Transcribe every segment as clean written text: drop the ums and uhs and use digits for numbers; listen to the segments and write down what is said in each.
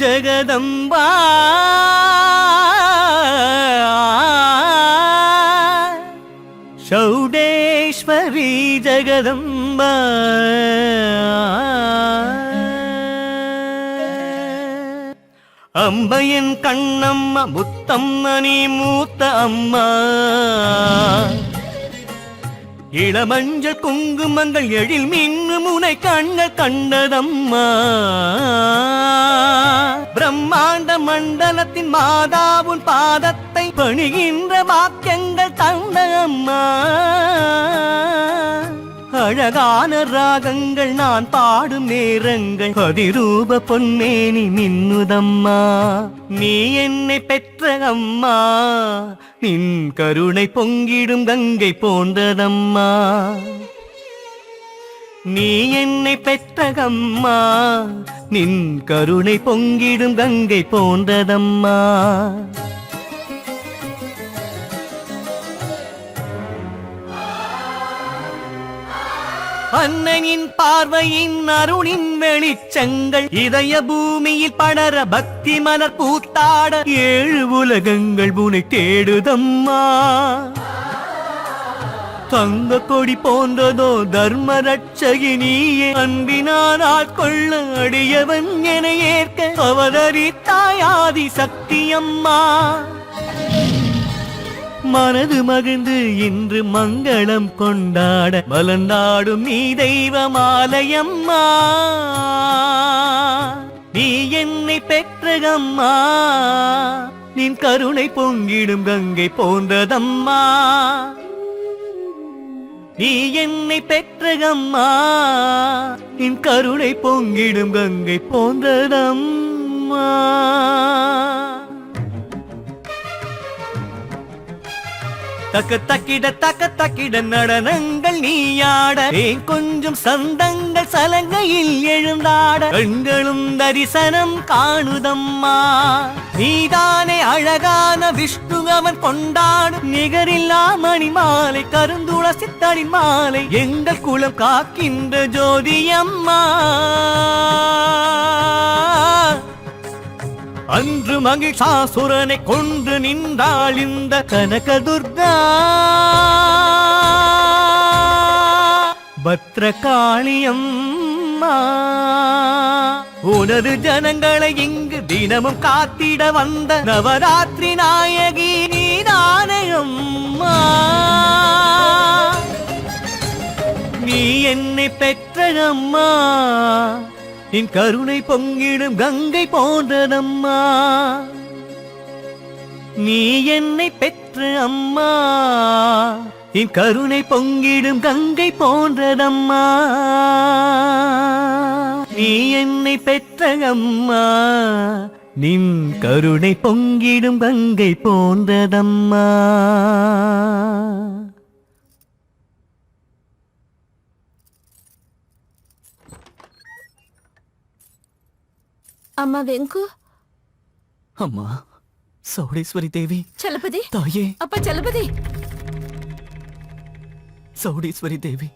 ஜகதம்பா சௌடேஸ்வரி ஜகதம்பா அம்பையின் கண்ணம்மா முத்தம்மா நீ மூத்த அம்மா இளமஞ்சள் குங்குமங்கள் எழில் மின்னு முனை கண்கள் கண்டதம்மா பிரம்மாண்ட மண்டலத்தின் மாதாவுன் பாதத்தை பணிகின்ற வாக்கியங்கள் தந்த அம்மா அழகான ராகங்கள் நான் பாடும் நேரங்கள் பதிரூப பொன்மேனி மின்னுதம்மா நீ என்னை பெற்ற அம்மா நின் கருணை பொங்கிடும் கங்கை போன்றதம்மா நீ என்னை பெற்ற அம்மா நின் கருணை பொங்கிடும் கங்கை போன்றதம்மா அன்னையின் பார்வையின் அருளின் வெளிச்சங்கள் இதய பூமியில் படர பக்தி மலர் பூத்தாட ஏழு உலகங்கள் உனை தேடுதம்மா தங்க கொடி போன்றதோ தர்ம ரட்சகினியே அன்பினால் ஆட்கொள்ள அடியவன் என ஏற்க அவதரித்தாயாதி சக்தி அம்மா மனது மகிழ்ந்து இன்று மங்களம் கொண்டாட மலர்ந்தாடும் நீ தெய்வமாலயம்மா நீ என்னை பெற்ற அம்மா நின் கருணை பொங்கிடும் கங்கை போன்றதம்மா நீ என்னை பெற்ற அம்மா நின் கருணை பொங்கிடும் கங்கை போன்றதம்மா தக்க தக்கிட நடனங்கள் நீயாட கொஞ்சம் சந்தங்கள் சலங்கையில் எழுந்தாட கண்களும் தரிசனம் காணுதம்மா நீதானே அழகான விஷ்ணு அவன் கொண்டாடும் நிகரில்லா மணிமாலை கருந்துளசி தனி மாலை எங்கள் குலம் காக்கின்ற ஜோதியம்மா அன்று மகிஷாசுரனை கொன்று நின்றாள் இந்த கனகதுர்கா பத்ரகாளியம்மா உனது ஜனங்களை இங்கு தினமும் காத்திட வந்த நவராத்திரி நாயகி நீதானே அம்மா நீ என்னை பெற்ற அம்மா நின் கருணை பொங்கிடும் கங்கை போன்றதம்மா நீ என்னை பெற்ற அம்மா நின் கருணை பொங்கிடும் கங்கை போன்றதம்மா நீ என்னை பெற்ற அம்மா நின் கருணை பொங்கிடும் கங்கை போன்றதம்மா அம்மா வெங்கு அம்மா சௌடேஸ்வரி தேவி சலபதி தாயே அப்பா சலபதி சௌடேஸ்வரி தேவி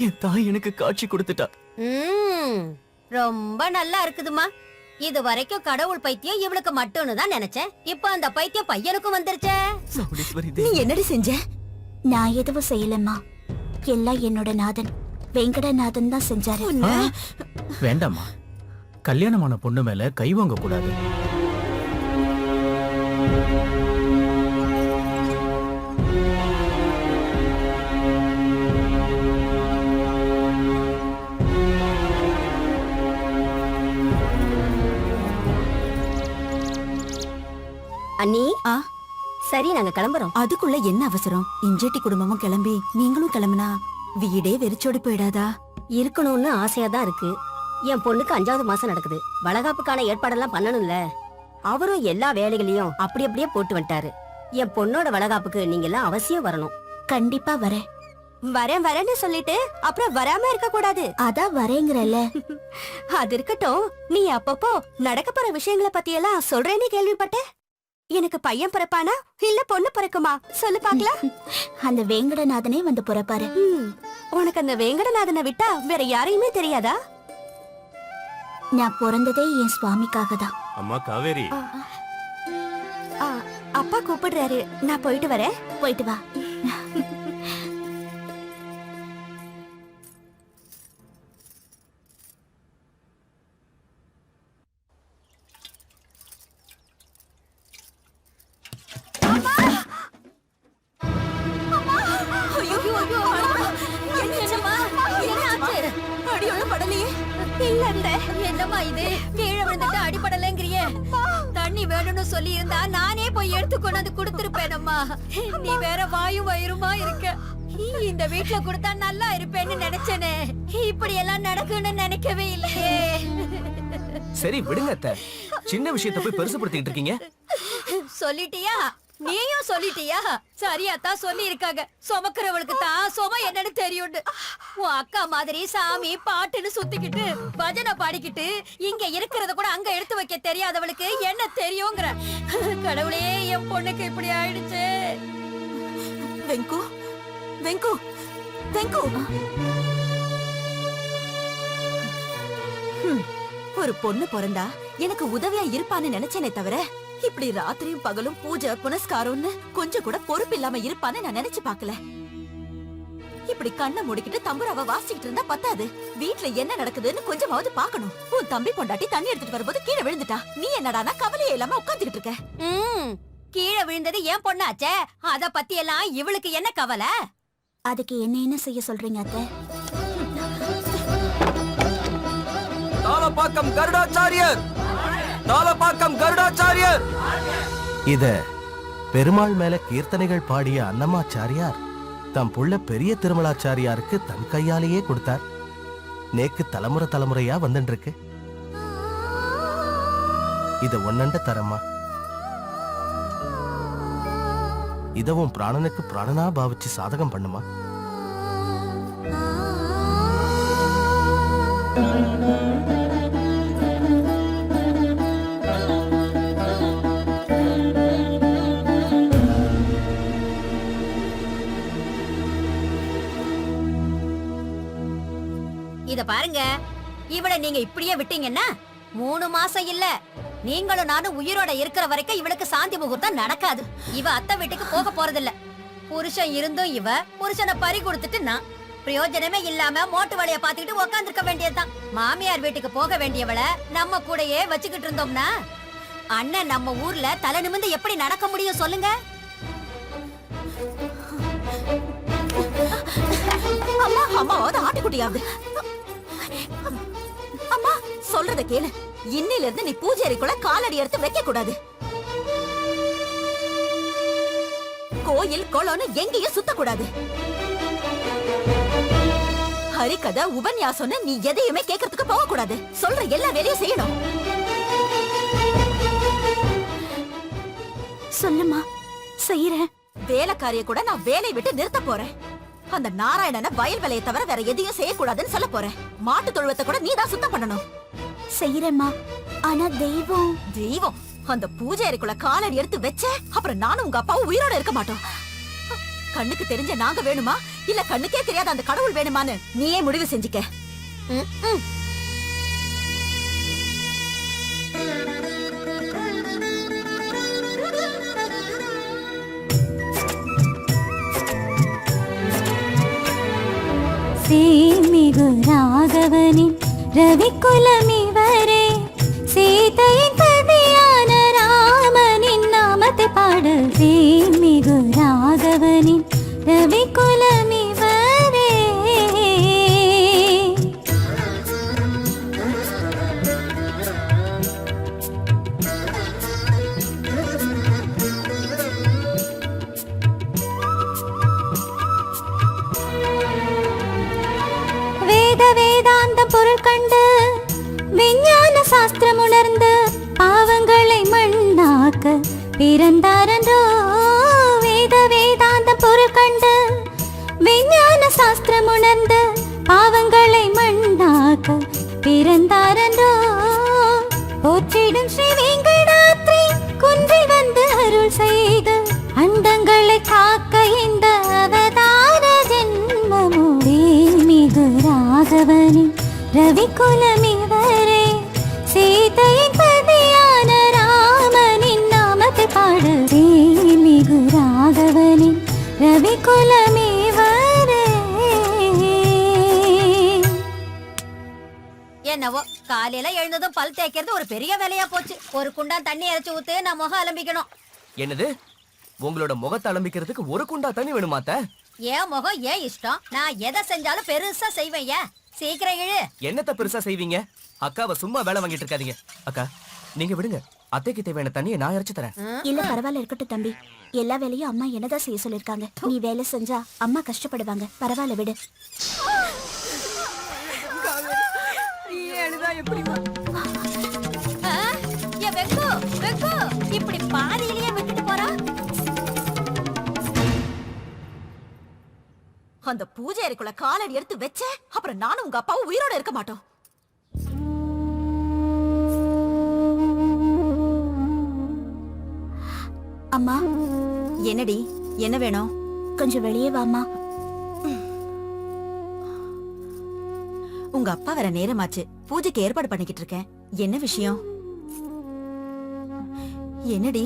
என் தாய் எனக்கு காட்சி கொடுத்துட்டா ரொம்ப நல்லா இருக்குதுமா. இது வரைக்கும் கடவுள் பைத்தியம் இவளுக்கு மட்டும்னு தான் நினைச்சேன். இப்ப அந்த பைத்தியம் பையனுக்கும் வந்துருச்சே. சௌடேஸ்வரி நீ தேவி என்னடி செஞ்ச? நான் எதுவும் செய்யலம்மா. எல்லாம் என்னோட நாதன் வெங்கடநாதன் தான் செஞ்சாரு. வேண்டாமா, கல்யாணமான பொண்ணு மேல கை வாங்க கூடாது. அண்ணி சரி நாங்க கிளம்புறோம். அதுக்குள்ள என்ன அவசரம்? இஞ்சேட்டி குடும்பமும் கிளம்பி நீங்களும் கிளம்புனா வீடே வெறிச்சோடி போயிடாதா? இருக்கணும்னு ஆசையா தான் இருக்கு. என் பொண்ணுக்கு 5வது மாசம் நடக்குது. வளகாப்புக்கான ஏற்பாடெல்லாம் பண்ணணும்ல. அவரும் எல்லா வேலைகளையும் அப்படி அப்படியே போட்டு வந்துட்டாரு. என் பொண்ணோட வளகாப்புக்கு நீங்க எல்லாம் அவசியம் வரணும். கண்டிப்பா வரேன். வரேன்னு சொல்லிட்டு அப்புறம் வராம இருக்க கூடாது. அதான் வரேங்கறல. அது இருக்கட்டும். நீ அப்பப்போ நடக்க போற விஷயங்களை பத்தி எல்லாம் சொல்றேன்னு கேள்விப்பட்டேன். எனக்கு பையன் பிறப்பானா இல்ல பொண்ணு பிறக்குமா சொல்லு பாக்கலாம். அந்த வேங்கடநாதனே வந்து பிறப்பாரு. உனக்கு அந்த வேங்கடநாதனை விட்டா வேற யாரையுமே தெரியாதா? நான் பிறந்ததே என் சுவாமிக்காக தான். அம்மா காவேரி, அப்பா கூப்பிடுறாரு, நான் போயிட்டு வரேன். போயிட்டு வா. என்னம்மா இது, கீழே விழுந்துட்டு அடிபடலைங்கிறியே? தண்ணி வேணும்னு சொல்லி இருந்தா நானே போய் எடுத்து கொண்டாந்து கொடுத்திருப்பேனம்மா. நீ வேற வாயும் வயிறுமா இருக்க. இந்த வீட்ல கொடுத்தா நல்லா இருப்பேன்னு நினைச்சேனே, இப்படி எல்லாம் நடக்கும்னு நினைக்கவே இல்லையே. சரி விடுங்க அத்தை, சின்ன விஷயத்தை போய் பெருசுபடுத்திட்டு இருக்கீங்க. சொல்லிட்டியா? நீயும் சொல்லிட்டியா? சரியாத்தான் சொல்லி இருக்காங்க, சுமக்கிறவளுக்கு தான் சும என்னன்னு தெரியும்னு. உன் அக்கா மாதிரி சாமி பாட்டுன்னு சுத்திக்கிட்டு பஜனை பாடிக்கிட்டு இங்க இருக்கிறத கூட அங்க எடுத்து வைக்க தெரியாதவளுக்கு என்ன தெரியுங்கிற. கடவுளே, என் பொண்ணுக்கு இப்படி ஆயிடுச்சு. வெங்கு வெங்கு வெங்கு, ஒரு பொண்ணு பிறந்தா எனக்கு உதவியா இருப்பான்னு நினைச்சேனே தவிர, இப்படி ராத்திரியும் பகலும் பூஜை புனஸ்காரம்னு கொஞ்சம் கூட பொறுப்பு இல்லாம இருப்பான்னு நான் நினைச்சு பாக்கல. இப்படி கண்ணை மூடிக்கிட்டு தம்புராவ வாசிக்கிட்டு இருந்தா பத்தாது, வீட்ல என்ன நடக்குதுன்னு கொஞ்சமாவது பாக்கணும். உன் தம்பி பொண்டாட்டி தண்ணி எடுத்துட்டு வரும்போது கீழே விழுந்துட்டா, நீ என்னடானா கவலையே இல்லாம உட்காந்துக்கிட்டு இருக்க. கீழே விழுந்தது ஏன் பொண்ணாச்சே, அத பத்தி எல்லாம் இவளுக்கு என்ன கவலை? அதுக்கு என்ன செய்ய சொல்றீங்க அத்தை? தாளப்பாக்கம் கருடாச்சாரியர், தாளப்பாக்கம் கருடாச்சாரியர். இத பெருமாள் மேல கீர்த்தனைகள் பாடிய அன்னமாச்சாரியார் தம் புள்ள பெரிய திருமலாச்சாரியாருக்கு தன் கையாலேயே கொடுத்தார். நேக்கு தலைமுறை தலைமுறையா வந்துட்டு இருக்கு. இத ஒன்னண்ட தரமா, இதவும் பிராணனுக்கு பிராணனா பாவிச்சு சாதகம் பண்ணுமா. இத பாருங்க, இவளை நீங்க இப்படியே விட்டீங்கன்னா 3 மாசம் இல்ல, நீங்களும் நானும் உயிரோட இருக்கிற வரைக்கும் இவளுக்கு சாந்தி முகூர்த்தம் நடக்காது. இவ அத்தை வீட்டுக்கு போக போறதில்ல. புருஷன் இருந்தும் இவ புருஷனை பறி கொடுத்துட்டு நான் பிரயோஜனமே இல்லாம மோட்டு வலைய பாத்துக்கிட்டு உக்காந்துருக்க வேண்டியதுதான். மாமியார் வீட்டுக்கு போக வேண்டியவளை நம்ம கூடயே வச்சுக்கிட்டு இருந்தோம்னா அண்ணன் நம்ம ஊர்ல தலை நிமிந்து எப்படி நடக்க முடியும் சொல்லுங்க? அம்மா, அம்மாவாவது ஆட்டுக்குட்டியாவது. அம்மா சொல்றத கேளு, இன்னில இருந்து நீ பூஜை அறைக்குள்ள காலடி எடுத்து வைக்க கூடாது. கோயில் குளம்னு எங்கேயும் சுத்தக்கூடாது. ஹரிகதை உபன்யாசம்னு நீ எதையுமே கேட்கறதுக்கு போக கூடாது. சொல்ற எல்லா வேலையும் செய்யணும். சொல்லுமா, செய்யறேன். வேலைக்காரிய கூட நான் வேலையை விட்டு நிறுத்த போறேன். அந்த நாராயணனை வயல் வேலையை தவிர வேற எதையும் செய்யக்கூடாதுன்னு சொல்ல போறேன். மாட்டு தொழுவத்தை கூட நீ தான் சுத்தம் பண்ணணும். செய்யறேம்மா. ஆனா தெய்வம் தெய்வம் அந்த பூஜை அறைக்குள்ள காலடி எடுத்து வச்ச அப்புறம் நானும் உங்க அப்பாவும் உயிரோட இருக்க மாட்டோம். கண்ணுக்கு தெரிஞ்ச நாங்க வேணுமா, இல்ல கண்ணுக்கே தெரியாத அந்த கடவுள் வேணுமான்னு நீயே முடிவு செஞ்சுக்க. சேமிகு ராகவனின் ரவிக்குலமிவரே, சீதையின் பதியான ராமனின் நாமத்தை பாடு. சேமிகு ராகவனின் ரவிக்குலமிவரே. வேதாந்தம் பொருள் கண்டு விஞ்ஞான சாஸ்திரம் உணர்ந்து பாவங்களை மண்ணாக்க பிறந்தாரன்றோ. வேதாந்தம் பொருள் கண்டு விஞ்ஞான சாஸ்திரம் உணர்ந்து பாவங்களை மண்ணாக்க பிறந்தாரன்றோ. போற்றிடும் ஸ்ரீ வெங்கடாத்ரி குன்றில் வந்து அருள் செய்து அண்டங்களை காக்க இந்த அவதார ஜென்மமுவே. மிகு ராகவனின் ரவிக்குலமிவரே, என்னவோ காலையில எழுந்ததும் பல் தேய்க்கிறது ஒரு பெரிய வேலையா போச்சு. ஒரு குண்டான் தண்ணி இறைச்சு ஊத்து, நான் முகம் அலம்பிக்கணும். என்னது, உங்களோட முகத்தை அலம்பிக்கிறதுக்கு ஒரு குண்டா தண்ணி வேணுமா அத்தை? ஏன் முகம் ஏன் இஷ்டம், நான் எதை செஞ்சாலும் பெருசா செய்வேன். ஏன் சீக்கிரம் இழு. என்னத்த பெருசா செய்வீங்க? அக்காவை சும்மா வேலை வாங்கிட்டு இருக்காதீங்க. அக்கா நீங்க விடுங்க, அத்தைக்கு தேவையான தண்ணியை நான் இறைச்சு தரேன். இல்ல பரவாயில்ல, இருக்கட்டும் தம்பி. எல்லா வேலையும் அம்மா என்னதான் செய்ய சொல்லிருக்காங்க. நீ வேலை செஞ்சா அம்மா கஷ்டப்படுவாங்க. பரவாயில்ல விடு. ஏன் வெக்கு வெக்கு இப்படி பாதியிலேயே விட்டுட்டு போறா? அந்த பூஜை அறைக்குள்ள காலடி எடுத்து வச்ச அப்புறம் நானும் உங்க அப்பாவும் உயிரோட இருக்க மாட்டோம். அம்மா, என்னடி, என்ன வேணும்? கொஞ்சம் வெளியே வாமா. உங்க அப்பா வர நேரமாச்சு. பூஜைக்கு ஏற்பாடு பண்ணிக்கிட்டு இருக்கேன். என்ன விஷயம்? என்னடி